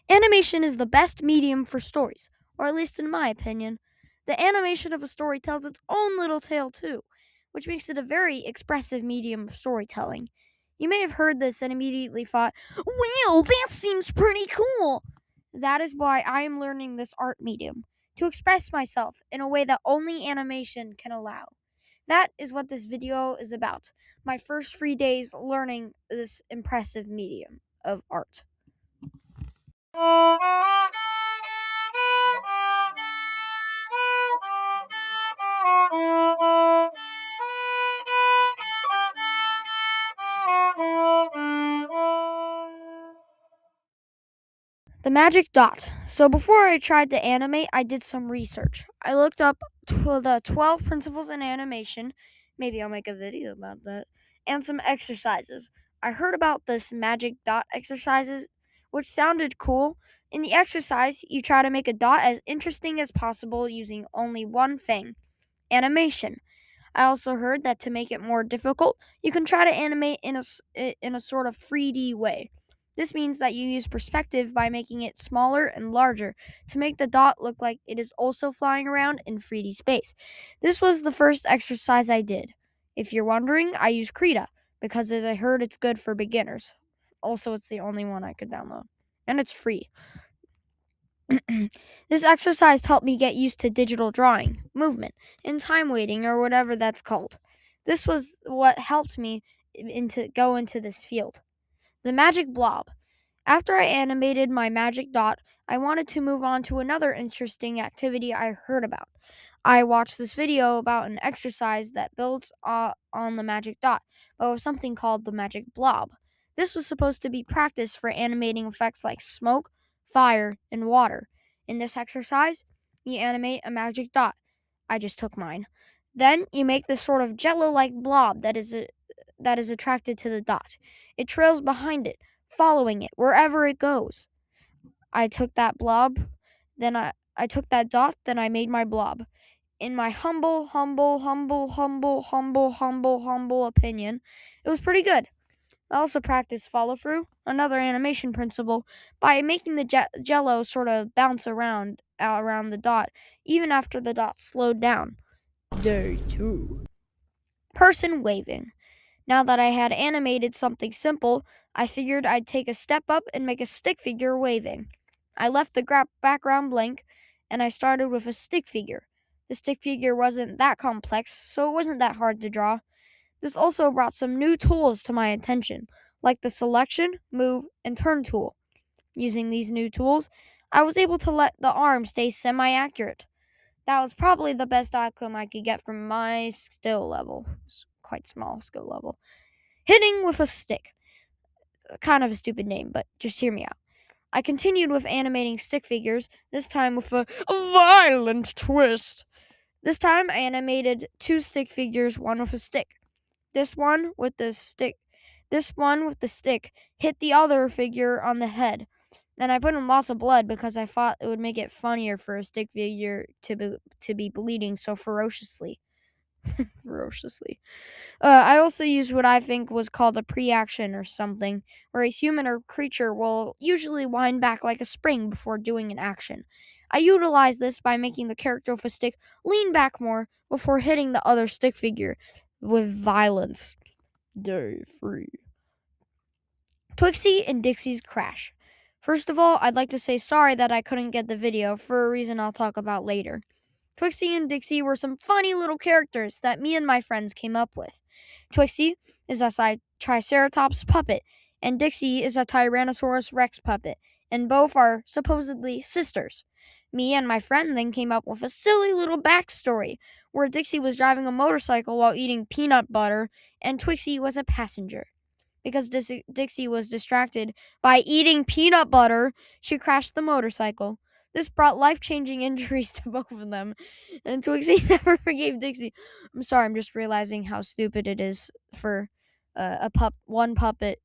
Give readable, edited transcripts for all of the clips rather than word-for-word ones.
Animation is the best medium for stories, or at least in my opinion. The animation of a story tells its own little tale too, which makes it a very expressive medium of storytelling. You may have heard this and immediately thought, "Well, that seems pretty cool." That is why I am learning this art medium, to express myself in a way that only animation can allow. That is what this video is about. My first 3 days learning this impressive medium of art. The magic dot. So before I tried to animate, I did some research. I looked up the 12 principles in animation. Maybe I'll make a video about that. And some exercises. I heard about this magic dot exercises, which sounded cool. In the exercise, you try to make a dot as interesting as possible using only one thing: animation. I also heard that to make it more difficult, you can try to animate in a sort of 3D way. This means that you use perspective by making it smaller and larger to make the dot look like it is also flying around in 3D space. This was the first exercise I did. If you're wondering, I use Krita because as I heard it's good for beginners. Also, it's the only one I could download. And it's free. This exercise helped me get used to digital drawing, movement, and time waiting, or whatever that's called. This was what helped me go into this field. The magic blob. After I animated my magic dot, I wanted to move on to another interesting activity I heard about. I watched this video about an exercise that builds on the magic dot, but with something called the magic blob. This was supposed to be practice for animating effects like smoke, fire, and water. In this exercise, you animate a magic dot. I just took mine. Then you make this sort of jello-like blob that is attracted to the dot. It trails behind it, following it wherever it goes. I took that blob, I took that dot, then I made my blob. In my humble opinion, it was pretty good. I also practiced follow through, another animation principle, by making the jello sort of bounce around the dot, even after the dot slowed down. Day 2. Person waving. Now that I had animated something simple, I figured I'd take a step up and make a stick figure waving. I left the background blank, and I started with a stick figure. The stick figure wasn't that complex, so it wasn't that hard to draw. This also brought some new tools to my attention, like the selection, move, and turn tool. Using these new tools, I was able to let the arm stay semi-accurate. That was probably the best outcome I could get from my skill level. It's quite small skill level. Hitting with a stick. Kind of a stupid name, but just hear me out. I continued with animating stick figures, this time with a violent twist. This time I animated 2 stick figures, one with a stick. This one with the stick hit the other figure on the head. And I put in lots of blood because I thought it would make it funnier for a stick figure to be bleeding so ferociously. ferociously. I also used what I think was called a pre-action or something, where a human or creature will usually wind back like a spring before doing an action. I utilized this by making the character with a stick lean back more before hitting the other stick figure with violence. Day 3. Twixie and Dixie's crash. First of all, I'd like to say sorry that I couldn't get the video for a reason I'll talk about later. Twixie and Dixie were some funny little characters that me and my friends came up with. Twixie is a Triceratops puppet, and Dixie is a Tyrannosaurus Rex puppet, and both are supposedly sisters. Me and my friend then came up with a silly little backstory where Dixie was driving a motorcycle while eating peanut butter, and Twixie was a passenger. Because Dixie was distracted by eating peanut butter, she crashed the motorcycle. This brought life-changing injuries to both of them, and Twixie never forgave Dixie. I'm sorry, I'm just realizing how stupid it is for one puppet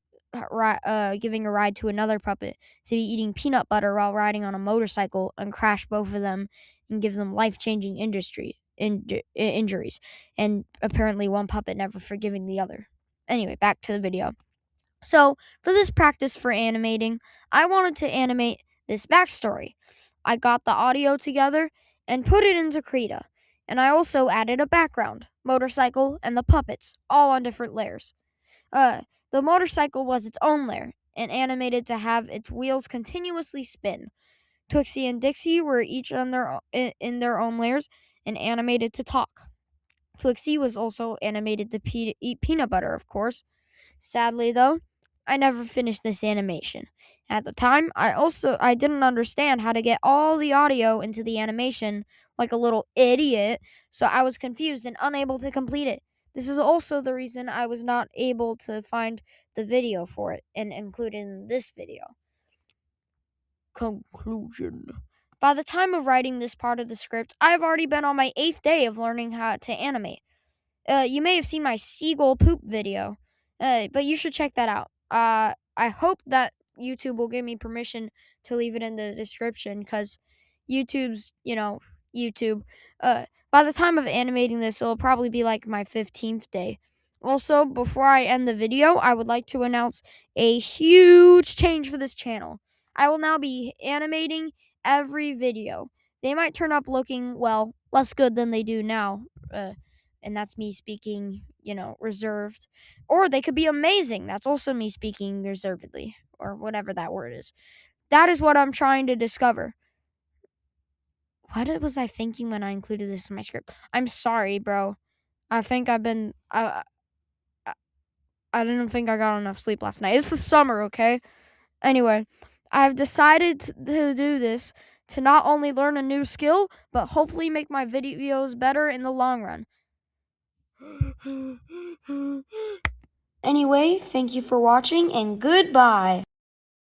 giving a ride to another puppet to be eating peanut butter while riding on a motorcycle and crash both of them and give them life-changing injuries. And apparently one puppet never forgiving the other. Anyway, back to the video. So, for this practice for animating, I wanted to animate this backstory. I got the audio together and put it into Krita, and I also added a background, motorcycle, and the puppets, all on different layers. The motorcycle was its own layer and animated to have its wheels continuously spin. Twixie and Dixie were each in their own layers and animated to talk. Twixie was also animated to eat peanut butter, of course. Sadly, though, I never finished this animation. At the time, I didn't understand how to get all the audio into the animation like a little idiot, so I was confused and unable to complete it. This is also the reason I was not able to find the video for it and include it in this video. Conclusion. By the time of writing this part of the script, I have already been on my 8th day of learning how to animate. You may have seen my seagull poop video, but you should check that out. I hope that YouTube will give me permission to leave it in the description because YouTube's, YouTube. By the time of animating this, it'll probably be like my 15th day. Also, before I end the video, I would like to announce a huge change for this channel. I will now be animating every video. They might turn up looking, well, less good than they do now. And that's me speaking, reserved. Or they could be amazing. That's also me speaking reservedly, or whatever that word is. That is what I'm trying to discover. What was I thinking when I included this in my script? I'm sorry, bro. I think I didn't think I got enough sleep last night. It's the summer, okay? Anyway, I've decided to do this to not only learn a new skill, but hopefully make my videos better in the long run. Anyway, thank you for watching and goodbye.